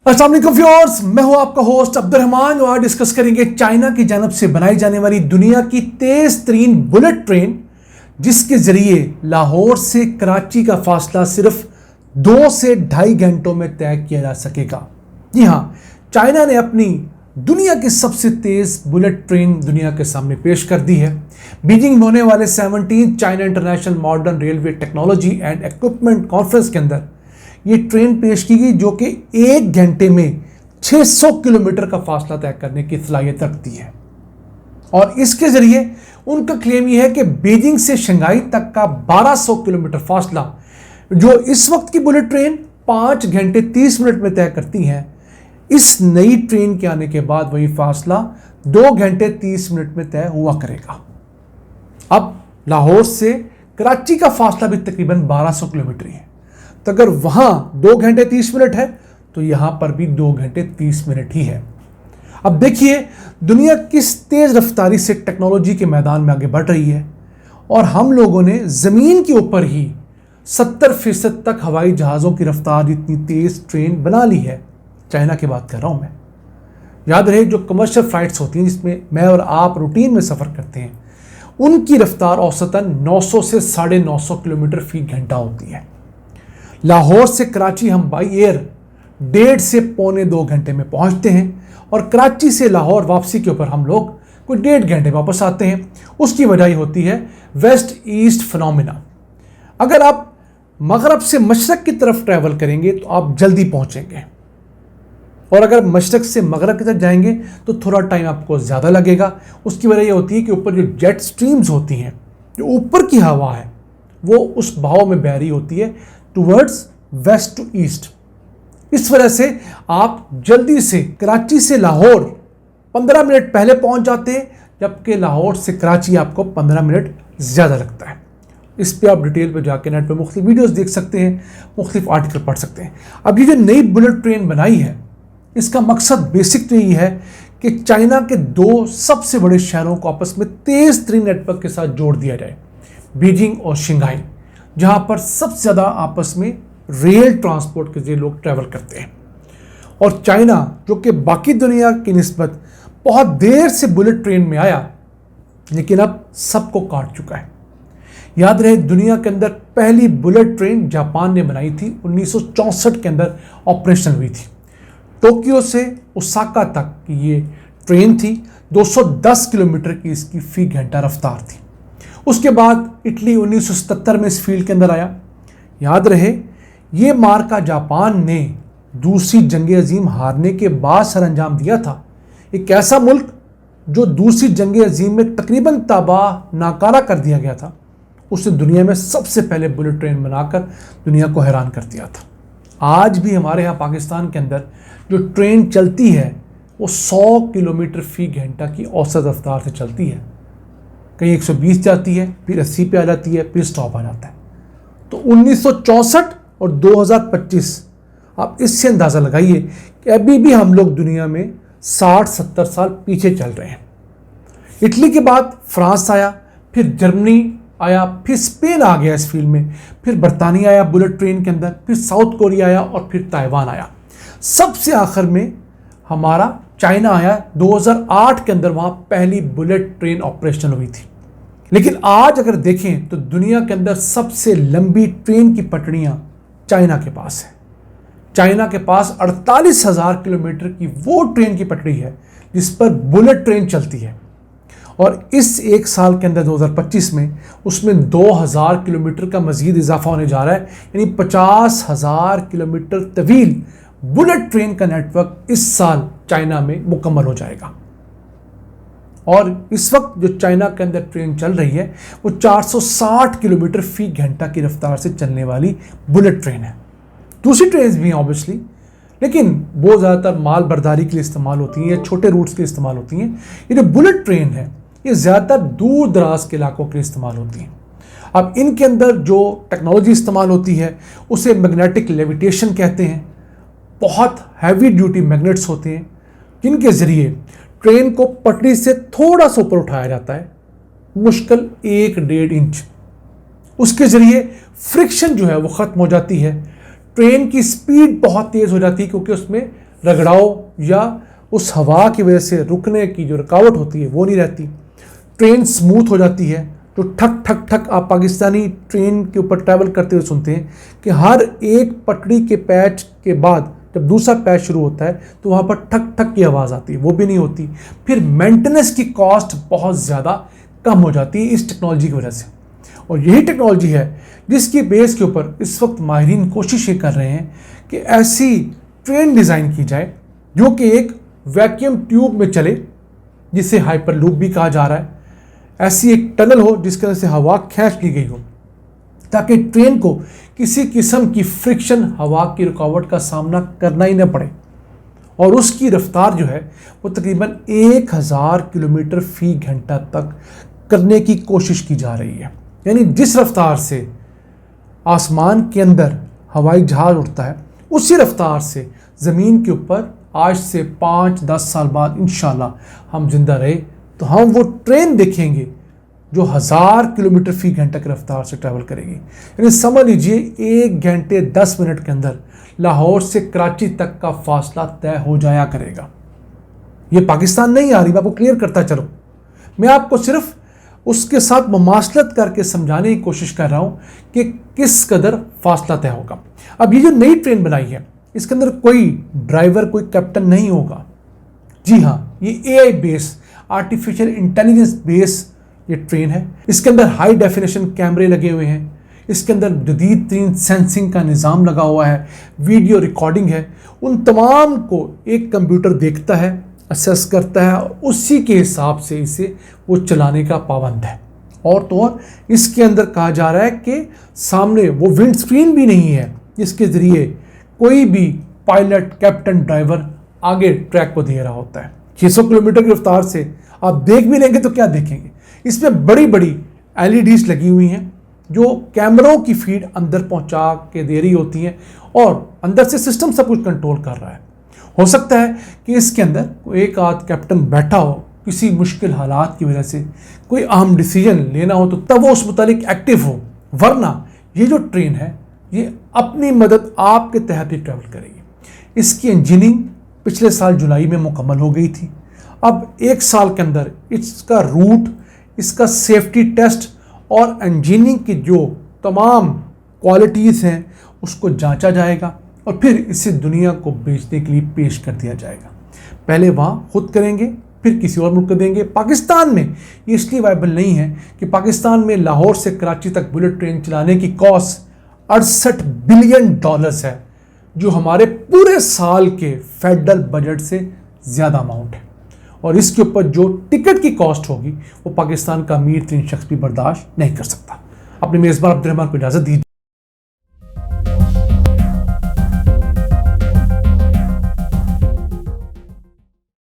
अस्सलाम वालेकुम व्यूअर्स, मैं हूं आपका होस्ट अब्दुर्रहमान और आज डिस्कस करेंगे चाइना की जानब से बनाई जाने वाली दुनिया की तेज तरीन बुलेट ट्रेन, जिसके जरिए लाहौर से कराची का फासला सिर्फ 2 से 2.5 घंटों में तय किया जा सकेगा। जी हां, चाइना ने अपनी दुनिया की सबसे तेज बुलेट ट्रेन दुनिया के सामने पेश कर दी है। बीजिंग में होने वाले 17 China international modern railway technology and equipment conference के अंदर ये ट्रेन पेश की गई, जो कि 1 घंटे में 600 किलोमीटर का फासला तय करने की सलाहियत रखती है। और इसके जरिए उनका क्लेम यह है कि बीजिंग से शंघाई तक का 1200 किलोमीटर फासला, जो इस वक्त की बुलेट ट्रेन 5 घंटे 30 मिनट में तय करती है, इस नई ट्रेन के आने के बाद वही फासला 2 घंटे 30 मिनट में तय हुआ करेगा। अब लाहौर से कराची का फासला भी तकरीबन 1200 किलोमीटर है, तो अगर वहां 2 घंटे 30 मिनट है तो यहां पर भी 2 घंटे 30 मिनट ही है। अब देखिए दुनिया किस तेज रफ्तारी से टेक्नोलॉजी के मैदान में आगे बढ़ रही है, और हम लोगों ने जमीन के ऊपर ही 70% तक हवाई जहाज़ों की रफ्तार इतनी तेज ट्रेन बना ली है। चाइना की बात कर रहा हूं मैं। याद रहे, जो कमर्शियल फ्लाइट्स होती हैं जिसमें मैं और आप रूटीन में सफ़र करते हैं, उनकी रफ्तार औसतन 900 से 950 किलोमीटर फी घंटा होती है। लाहौर से कराची हम बाई एयर 1.5 से 1.25 घंटे में पहुंचते हैं, और कराची से लाहौर वापसी के ऊपर हम लोग कोई 1.5 घंटे वापस आते हैं। उसकी वजह होती है वेस्ट ईस्ट फिनोमिना। अगर आप मगरब से मशरक की तरफ ट्रैवल करेंगे तो आप जल्दी पहुंचेंगे, और अगर मशरक से मगरब की तरफ जाएंगे तो थोड़ा टाइम आपको ज़्यादा लगेगा। उसकी वजह यह होती है कि ऊपर जो जेट स्ट्रीम्स होती हैं, जो ऊपर की हवा है, वो उस बहाव में बह रही होती है टुवर्ड्स वेस्ट टू ईस्ट। इस वजह से आप जल्दी से कराची से लाहौर 15 मिनट पहले पहुंच जाते हैं, जबकि लाहौर से कराची आपको 15 मिनट ज़्यादा लगता है। इस पे आप डिटेल पे जाके नेट पे मुख्तलिफ वीडियोस देख सकते हैं, मुख्तलिफ आर्टिकल पढ़ सकते हैं। अब ये जो नई बुलेट ट्रेन बनाई है, इसका मकसद बेसिक तो यही है कि चाइना के 2 सबसे बड़े शहरों को आपस में तेज़ तरीन नेटवर्क के साथ जोड़ दिया जाए, बीजिंग और शंघाई, जहाँ पर सबसे ज़्यादा आपस में रेल ट्रांसपोर्ट के जरिए लोग ट्रैवल करते हैं। और चाइना, जो कि बाकी दुनिया की निस्बत बहुत देर से बुलेट ट्रेन में आया, लेकिन अब सबको काट चुका है। याद रहे, दुनिया के अंदर पहली बुलेट ट्रेन जापान ने बनाई थी, 1964 के अंदर ऑपरेशन हुई थी। टोक्यो से ओसाका तक की ये ट्रेन थी, 210 किलोमीटर की इसकी फी घंटा रफ्तार थी। उसके बाद इटली 1977 में इस फील्ड के अंदर आया। याद रहे, ये मार्का जापान ने दूसरी जंग अजीम हारने के बाद सर अंजाम दिया था। एक ऐसा मुल्क जो दूसरी जंग अजीम में तकरीबन तबाह नाकारा कर दिया गया था, उसने दुनिया में सबसे पहले बुलेट ट्रेन बनाकर दुनिया को हैरान कर दिया था। आज भी हमारे यहाँ पाकिस्तान के अंदर जो ट्रेन चलती है, वो 100 किलोमीटर फी घंटा की औसत रफ्तार से चलती है। कहीं 120 जाती है, फिर 80 पे आ जाती है, फिर स्टॉप आ जाता है। तो 1964 और 2025, आप इससे अंदाज़ा लगाइए कि अभी भी हम लोग दुनिया में 60-70 साल पीछे चल रहे हैं। इटली के बाद फ्रांस आया, फिर जर्मनी आया, फिर स्पेन आ गया इस फील्ड में, फिर बरतानिया आया बुलेट ट्रेन के अंदर, फिर साउथ कोरिया आया, और फिर ताइवान आया। सबसे आखिर में हमारा चाइना आया 2008 के अंदर, वहाँ पहली बुलेट ट्रेन ऑपरेशन हुई थी। लेकिन आज अगर देखें तो दुनिया के अंदर सबसे लंबी ट्रेन की पटड़ियाँ चाइना के पास है। चाइना के पास 48,000 किलोमीटर की वो ट्रेन की पटड़ी है जिस पर बुलेट ट्रेन चलती है, और इस 1 साल के अंदर 2025 में उसमें 2,000 किलोमीटर का मजीद इजाफा होने जा रहा है। यानी 50,000 किलोमीटर तवील बुलेट ट्रेन का नेटवर्क इस साल चाइना में मुकम्मल हो जाएगा। और इस वक्त जो चाइना के अंदर ट्रेन चल रही है, वो 460 किलोमीटर फी घंटा की रफ्तार से चलने वाली बुलेट ट्रेन है। दूसरी ट्रेन भी हैं ऑब्वियसली, लेकिन वो ज़्यादातर माल बर्दारी के लिए इस्तेमाल होती हैं या छोटे रूट्स के लिए इस्तेमाल होती हैं। ये जो बुलेट ट्रेन है, ये ज़्यादातर दूर दराज के इलाकों के लिए इस्तेमाल होती हैं। अब इनके अंदर जो टेक्नोलॉजी इस्तेमाल होती है, उसे मैग्नेटिक लेविटेशन कहते हैं। बहुत हैवी ड्यूटी मैग्नेट्स होते हैं, जिनके ज़रिए ट्रेन को पटरी से थोड़ा सा ऊपर उठाया जाता है, मुश्किल 1-1.5 इंच। उसके ज़रिए फ्रिक्शन जो है वो ख़त्म हो जाती है। ट्रेन की स्पीड बहुत तेज़ हो जाती है, क्योंकि उसमें रगड़ाव या उस हवा की वजह से रुकने की जो रुकावट होती है वो नहीं रहती। ट्रेन स्मूथ हो जाती है। जो ठक ठक ठक आप पाकिस्तानी ट्रेन के ऊपर ट्रैवल करते हुए सुनते हैं कि हर एक पटड़ी के पैच के बाद जब दूसरा पैच शुरू होता है तो वहाँ पर ठक ठक की आवाज़ आती है, वो भी नहीं होती। फिर मेंटेनेंस की कॉस्ट बहुत ज़्यादा कम हो जाती है इस टेक्नोलॉजी की वजह से। और यही टेक्नोलॉजी है जिसकी बेस के ऊपर इस वक्त माहिरीन कोशिश ये कर रहे हैं कि ऐसी ट्रेन डिज़ाइन की जाए जो कि एक वैक्यूम ट्यूब में चले, जिसे हाइपरलूप भी कहा जा रहा है। ऐसी एक टनल हो जिसके अंदर से हवा खींच ली गई हो, ताकि ट्रेन को किसी किस्म की फ्रिक्शन, हवा की रुकावट का सामना करना ही न पड़े। और उसकी रफ्तार जो है वो तकरीबन 1000 किलोमीटर फी घंटा तक करने की कोशिश की जा रही है। यानी जिस रफ्तार से आसमान के अंदर हवाई जहाज़ उड़ता है, उसी रफ्तार से ज़मीन के ऊपर आज से 5-10 साल बाद इंशाल्लाह हम जिंदा रहे तो हम वो ट्रेन देखेंगे जो 1000 किलोमीटर फी घंटा की रफ्तार से ट्रैवल करेगी। यानी समझ लीजिए 1 घंटे 10 मिनट के अंदर लाहौर से कराची तक का फासला तय हो जाया करेगा। ये पाकिस्तान नहीं आ रही, मैं आपको क्लियर करता चलो। मैं आपको सिर्फ उसके साथ मुमासलत करके समझाने की कोशिश कर रहा हूँ कि किस कदर फासला तय होगा। अब ये जो नई ट्रेन बनाई है इसके अंदर कोई ड्राइवर, कोई कैप्टन नहीं होगा। जी हाँ, ये AI base, artificial intelligence base ये ट्रेन है। इसके अंदर हाई डेफिनेशन कैमरे लगे हुए हैं। इसके अंदर जदीद तरीन सेंसिंग का निज़ाम लगा हुआ है, वीडियो रिकॉर्डिंग है। उन तमाम को एक कंप्यूटर देखता है, असेस करता है और उसी के हिसाब से इसे वो चलाने का पाबंद है। और तो और इसके अंदर कहा जा रहा है कि सामने वो विंड स्क्रीन भी नहीं है जिसके ज़रिए कोई भी पायलट, कैप्टन, ड्राइवर आगे ट्रैक को दे रहा होता है। 600 किलोमीटर की रफ्तार से आप देख भी लेंगे तो क्या देखेंगे। इसमें बड़ी बड़ी LEDs लगी हुई हैं जो कैमरों की फीड अंदर पहुंचा के दे रही होती हैं और अंदर से सिस्टम सब कुछ कंट्रोल कर रहा है। हो सकता है कि इसके अंदर एक आध कैप्टन बैठा हो, किसी मुश्किल हालात की वजह से कोई अहम डिसीजन लेना हो तो तब वो उस मुतालिक एक्टिव हो, वरना ये जो ट्रेन है ये अपनी मदद आपके तहत ही ट्रैवल करेगी। इसकी इंजीनियरिंग पिछले साल जुलाई में मुकम्मल हो गई थी। अब 1 साल के अंदर इसका रूट, इसका सेफ्टी टेस्ट और इंजीनियरिंग की जो तमाम क्वालिटीज़ हैं उसको जांचा जाएगा और फिर इसे दुनिया को बेचने के लिए पेश कर दिया जाएगा। पहले वहाँ खुद करेंगे, फिर किसी और मुल्क को देंगे। पाकिस्तान में ये इसलिए वायबल नहीं है कि पाकिस्तान में लाहौर से कराची तक बुलेट ट्रेन चलाने की कॉस्ट $68 बिलियन है, जो हमारे पूरे साल के फेडरल बजट से ज़्यादा अमाउंट है। और इसके ऊपर जो टिकट की कॉस्ट होगी वो पाकिस्तान का अमीर तरीन शख्स भी बर्दाश्त नहीं कर सकता। अपने मेज़बान अब्दुल रहमान को इजाज़त दीजिए।